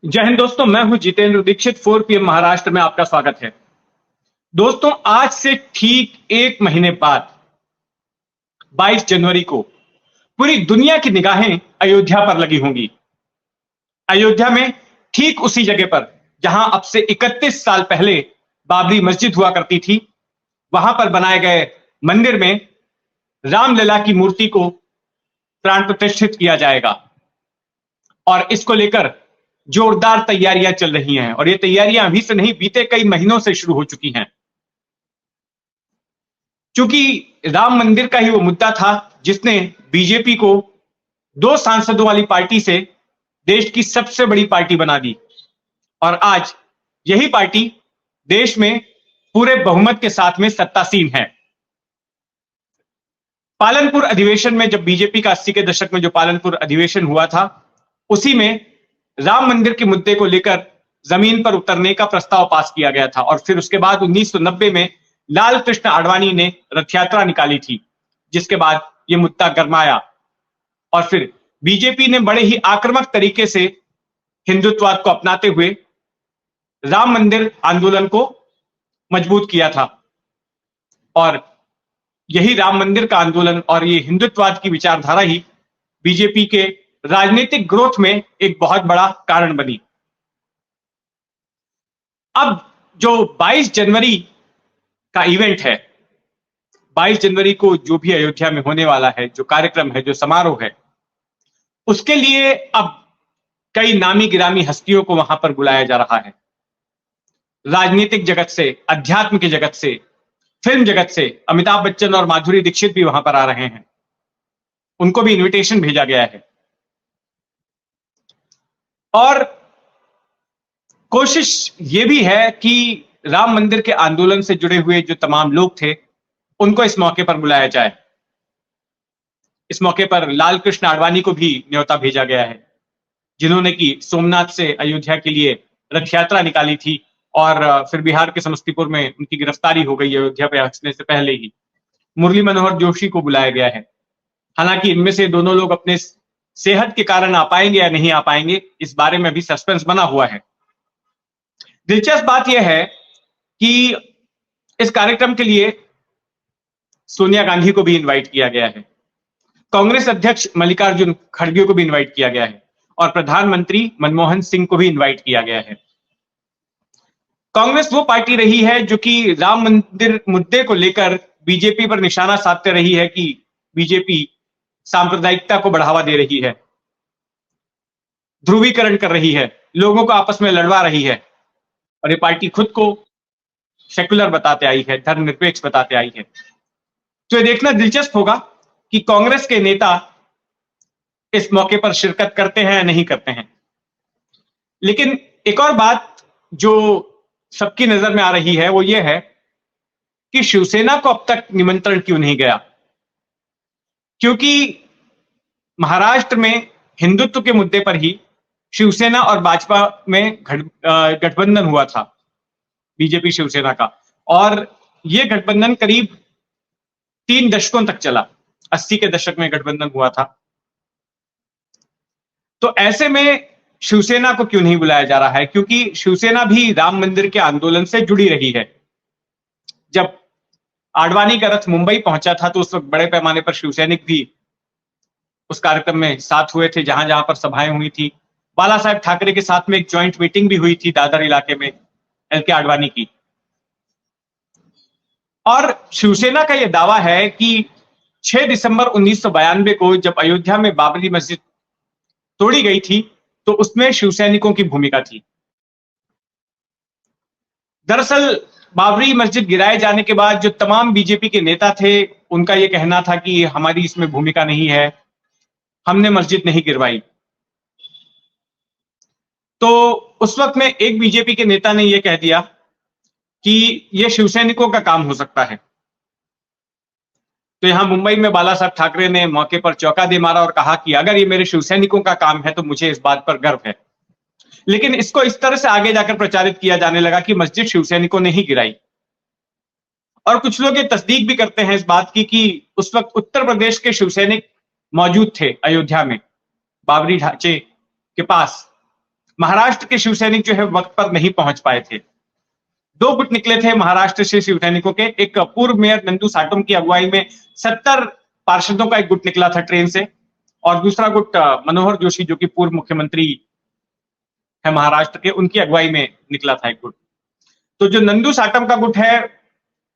जय हिंद दोस्तों, मैं हूं जितेंद्र दीक्षित। 4 PM महाराष्ट्र में आपका स्वागत है। दोस्तों, आज से ठीक एक महीने बाद 22 जनवरी को पूरी दुनिया की निगाहें अयोध्या पर लगी होंगी। अयोध्या में ठीक उसी जगह पर जहां अब से 31 साल पहले बाबरी मस्जिद हुआ करती थी, वहां पर बनाए गए मंदिर में रामलला की मूर्ति को प्राण प्रतिष्ठित किया जाएगा और इसको लेकर जोरदार तैयारियां चल रही हैं। और ये तैयारियां अभी से नहीं, बीते कई महीनों से शुरू हो चुकी हैं। क्योंकि राम मंदिर का ही वो मुद्दा था जिसने बीजेपी को 2 सांसदों वाली पार्टी से देश की सबसे बड़ी पार्टी बना दी। और आज यही पार्टी देश में पूरे बहुमत के साथ में सत्तासीन है। पालनपुर अधिवेशन में, जब बीजेपी का 80 के दशक में जो पालनपुर अधिवेशन हुआ था, उसी में राम मंदिर के मुद्दे को लेकर जमीन पर उतरने का प्रस्ताव पास किया गया था। और फिर उसके बाद 1990 में लाल कृष्ण आडवाणी ने रथ यात्रा निकाली थी, जिसके बाद यह मुद्दा गरमाया और फिर बीजेपी ने बड़े ही आक्रामक तरीके से हिंदुत्ववाद को अपनाते हुए राम मंदिर आंदोलन को मजबूत किया था। और यही राम मंदिर का आंदोलन और ये हिंदुत्ववाद की विचारधारा ही बीजेपी के राजनीतिक ग्रोथ में एक बहुत बड़ा कारण बनी। अब जो 22 जनवरी का इवेंट है, 22 जनवरी को जो भी अयोध्या में होने वाला है, जो कार्यक्रम है, जो समारोह है, उसके लिए अब कई नामी गिरामी हस्तियों को वहां पर बुलाया जा रहा है। राजनीतिक जगत से, अध्यात्म के जगत से, फिल्म जगत से अमिताभ बच्चन और माधुरी दीक्षित भी वहां पर आ रहे हैं। उनको भी इनविटेशन भेजा गया है। और कोशिश यह भी है कि राम मंदिर के आंदोलन से जुड़े हुए जो तमाम लोग थे, उनको इस मौके पर बुलाया जाए। इस मौके पर लाल कृष्ण आडवाणी को भी न्योता भेजा गया है, जिन्होंने कि सोमनाथ से अयोध्या के लिए रथ यात्रा निकाली थी और फिर बिहार के समस्तीपुर में उनकी गिरफ्तारी हो गई अयोध्या पे पहुंचने से पहले ही। मुरली मनोहर जोशी को बुलाया गया है। हालांकि इनमें से दोनों लोग अपने सेहत के कारण आ पाएंगे या नहीं आ पाएंगे, इस बारे में भी सस्पेंस बना हुआ है। दिलचस्प बात यह है कि इस कार्यक्रम के लिए सोनिया गांधी को भी इनवाइट किया गया है, कांग्रेस अध्यक्ष मल्लिकार्जुन खड़गे को भी इनवाइट किया गया है और प्रधानमंत्री मनमोहन सिंह को भी इनवाइट किया गया है। कांग्रेस वो पार्टी रही है जो कि राम मंदिर मुद्दे को लेकर बीजेपी पर निशाना साधते रही है कि बीजेपी सांप्रदायिकता को बढ़ावा दे रही है, ध्रुवीकरण कर रही है, लोगों को आपस में लड़वा रही है। और ये पार्टी खुद को सेकुलर बताते आई है, धर्मनिरपेक्ष बताते आई है। तो ये देखना दिलचस्प होगा कि कांग्रेस के नेता इस मौके पर शिरकत करते हैं या नहीं करते हैं। लेकिन एक और बात जो सबकी नजर में आ रही है वो ये है कि शिवसेना को अब तक निमंत्रण क्यों नहीं गया। क्योंकि महाराष्ट्र में हिंदुत्व के मुद्दे पर ही शिवसेना और भाजपा में गठबंधन हुआ था, बीजेपी शिवसेना का। और यह गठबंधन करीब 3 दशकों तक चला। 80 के दशक में गठबंधन हुआ था। तो ऐसे में शिवसेना को क्यों नहीं बुलाया जा रहा है? क्योंकि शिवसेना भी राम मंदिर के आंदोलन से जुड़ी रही है। जब आडवाणी का रथ मुंबई पहुंचा था तो उस वक्त बड़े पैमाने पर शिवसैनिक भी उस कार्यक्रम में साथ हुए थे, जहां जहां पर सभाएं हुई थी। बाला साहेब ठाकरे के साथ में एक ज्वाइंट मीटिंग भी हुई थी दादर इलाके में LK आडवाणी की। और शिवसेना का यह दावा है कि 6 दिसंबर 1992 को जब अयोध्या में बाबरी मस्जिद तोड़ी गई थी तो उसमें शिवसैनिकों की भूमिका थी। दरअसल बाबरी मस्जिद गिराए जाने के बाद जो तमाम बीजेपी के नेता थे, उनका यह कहना था कि हमारी इसमें भूमिका नहीं है, हमने मस्जिद नहीं गिरवाई। तो उस वक्त में एक बीजेपी के नेता ने यह कह दिया कि यह शिवसैनिकों का काम हो सकता है। तो यहां मुंबई में बाला साहब ठाकरे ने मौके पर चौका दे मारा और कहा कि अगर ये मेरे शिवसैनिकों का काम है तो मुझे इस बात पर गर्व है। लेकिन इसको इस तरह से आगे जाकर प्रचारित किया जाने लगा कि मस्जिद शिवसैनिकों ने ही गिराई। और कुछ लोग ये तस्दीक भी करते हैं इस बात की कि उस वक्त उत्तर प्रदेश के शिवसैनिक मौजूद थे अयोध्या में बाबरी ढांचे के पास, महाराष्ट्र के शिव सैनिक जो है वक्त पर नहीं पहुंच पाए थे। दो गुट निकले थे महाराष्ट्र से शिव सैनिकों के। एक पूर्व मेयर नंदू साटम की अगुवाई में 70 पार्षदों का एक गुट निकला था ट्रेन से, और दूसरा गुट मनोहर जोशी जो कि पूर्व मुख्यमंत्री है महाराष्ट्र के, उनकी अगुवाई में निकला था एक गुट। तो जो नंदू साटम का गुट है,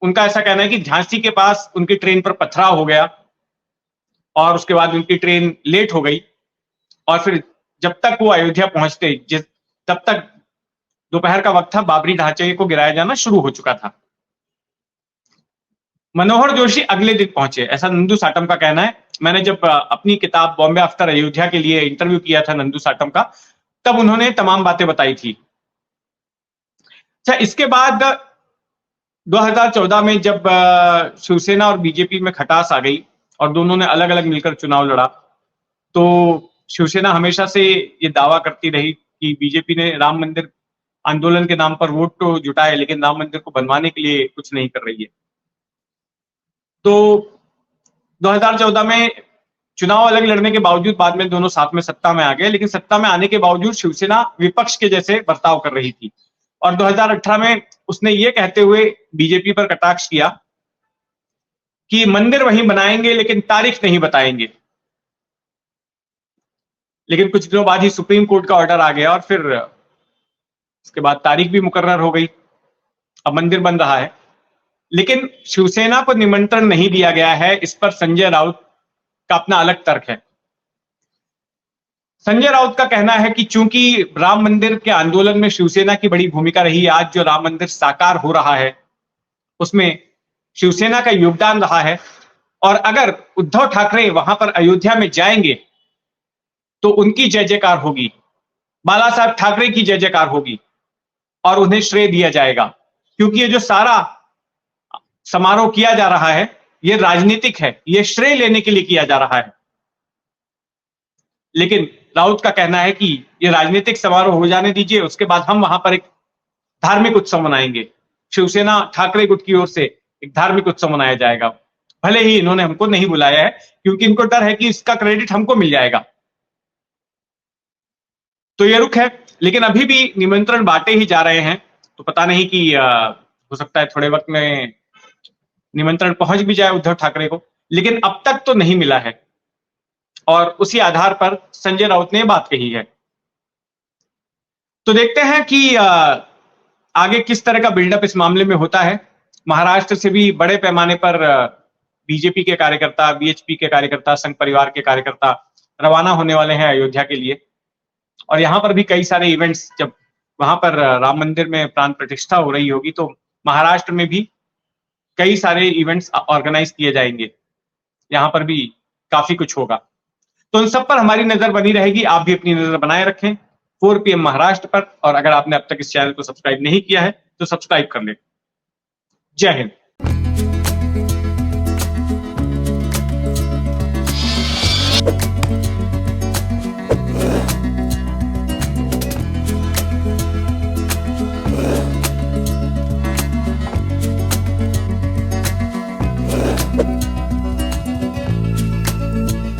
उनका ऐसा कहना है कि झांसी के पास उनकी ट्रेन पर पथराव हो गया और उसके बाद उनकी ट्रेन लेट हो गई, और फिर जब तक वो अयोध्या पहुंचते तब तक दोपहर का वक्त था, बाबरी ढांचे को गिराया जाना शुरू हो चुका था। मनोहर जोशी अगले दिन पहुंचे, ऐसा नंदू साटम का कहना है। मैंने जब अपनी किताब बॉम्बे आफ्टर अयोध्या के लिए इंटरव्यू किया था नंदू साटम का, तब उन्होंने तमाम बातें बताई थी। अच्छा, इसके बाद 2014 में जब शिवसेना और बीजेपी में खटास आ गई और दोनों ने अलग अलग मिलकर चुनाव लड़ा, तो शिवसेना हमेशा से ये दावा करती रही कि बीजेपी ने राम मंदिर आंदोलन के नाम पर वोट तो जुटाए, लेकिन राम मंदिर को बनवाने के लिए कुछ नहीं कर रही है। तो 2014 में चुनाव अलग लड़ने के बावजूद बाद में दोनों साथ में सत्ता में आ गए, लेकिन सत्ता में आने के बावजूद शिवसेना विपक्ष के जैसे बर्ताव कर रही थी। और 2018 में उसने ये कहते हुए बीजेपी पर कटाक्ष किया कि मंदिर वहीं बनाएंगे लेकिन तारीख नहीं बताएंगे। लेकिन कुछ दिनों बाद ही सुप्रीम कोर्ट का ऑर्डर आ गया और फिर उसके बाद तारीख भी मुकर्रर हो गई, अब मंदिर बन रहा है। लेकिन शिवसेना को निमंत्रण नहीं दिया गया है, इस पर संजय राउत का अपना अलग तर्क है। संजय राउत का कहना है कि चूंकि राम मंदिर के आंदोलन में शिवसेना की बड़ी भूमिका रही, आज जो राम मंदिर साकार हो रहा है उसमें शिवसेना का योगदान रहा है, और अगर उद्धव ठाकरे वहां पर अयोध्या में जाएंगे तो उनकी जय जयकार होगी, बाला साहब ठाकरे की जय जयकार होगी और उन्हें श्रेय दिया जाएगा, क्योंकि ये जो सारा समारोह किया जा रहा है ये राजनीतिक है, ये श्रेय लेने के लिए किया जा रहा है। लेकिन राउत का कहना है कि ये राजनीतिक समारोह हो जाने दीजिए, उसके बाद हम वहां पर एक धार्मिक उत्सव मनाएंगे। शिवसेना ठाकरे गुट की ओर से एक धार्मिक उत्सव मनाया जाएगा, भले ही इन्होंने हमको नहीं बुलाया है, क्योंकि इनको डर है कि इसका क्रेडिट हमको मिल जाएगा। तो ये रुख है, लेकिन अभी भी निमंत्रण बांटे ही जा रहे हैं। तो पता नहीं कि हो सकता है थोड़े वक्त में निमंत्रण पहुंच भी जाए उद्धव ठाकरे को, लेकिन अब तक तो नहीं मिला है। और उसी आधार पर संजय राउत ने बात कही है। तो देखते हैं कि आगे किस तरह का बिल्डअप इस मामले में होता है। महाराष्ट्र से भी बड़े पैमाने पर बीजेपी के कार्यकर्ता, बीएचपी के कार्यकर्ता, संघ परिवार के कार्यकर्ता रवाना होने वाले हैं अयोध्या के लिए। और यहां पर भी कई सारे इवेंट्स, जब वहां पर राम मंदिर में प्राण प्रतिष्ठा हो रही होगी तो महाराष्ट्र में भी कई सारे इवेंट्स ऑर्गेनाइज किए जाएंगे, यहां पर भी काफी कुछ होगा। तो इन सब पर हमारी नजर बनी रहेगी। आप भी अपनी नजर बनाए रखें 4 PM महाराष्ट्र पर, और अगर आपने अब तक इस चैनल को सब्सक्राइब नहीं किया है तो सब्सक्राइब कर लें। जय हिंद।